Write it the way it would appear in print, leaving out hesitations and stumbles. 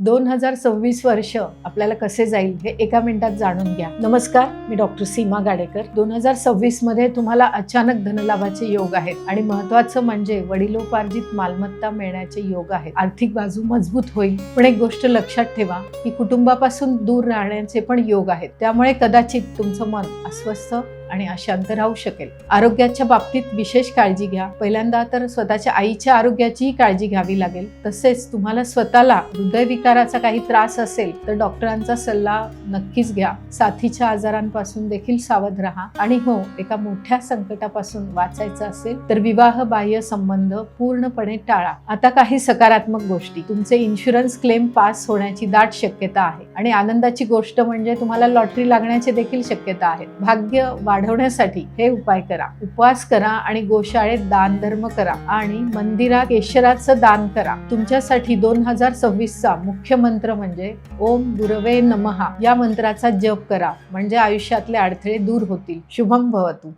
2026 वर्ष आपल्याला कसे जाईल हे एका मिनिटात जाणून घ्या. नमस्कार, मी डॉक्टर सीमा गाडेकर. 2026 मध्ये तुम्हाला अचानक धनलाभाचे योग आहेत आणि महत्वाचं म्हणजे वडिलोपार्जित मालमत्ता मिळण्याचे योग आहेत. आर्थिक बाजू मजबूत होईल. पण एक गोष्ट लक्षात ठेवा की कुटुंबापासून दूर राहण्याचे पण योग आहेत. त्यामुळे कदाचित तुमचं मन अस्वस्थ आणि अशांत राहू शकेल. आरोग्याच्या बाबतीत विशेष काळजी घ्या. पहिल्यांदा तर स्वतःच्या आईच्या आरोग्याचीही काळजी घ्यावी लागेल. तसेच तुम्हाला स्वतःला हृदयविकाराचा काही त्रास असेल तर डॉक्टरांचा सल्ला नक्कीच घ्या. साथीच्या आजारांपासून देखील सावध राहा. आणि हो, एका मोठ्या संकटापासून वाचायचं असेल तर विवाह बाह्य संबंध पूर्णपणे टाळा. आता काही सकारात्मक गोष्टी. तुमचे इन्शुरन्स क्लेम पास होण्याची दाट शक्यता आहे आणि आनंदाची गोष्ट म्हणजे तुम्हाला लॉटरी लागण्याची देखील शक्यता आहे. भाग्य वाढवण्यासाठी हे उपाय करा. उपवास करा आणि गोशाळेत दान धर्म करा आणि मंदिरात केशराचं दान करा. तुमच्यासाठी 2026 चा मुख्य मंत्र म्हणजे ओम गुरवे नमः या मंत्राचा जप करा. म्हणजे आयुष्यातले अडथळे दूर होतील. शुभम भवतु.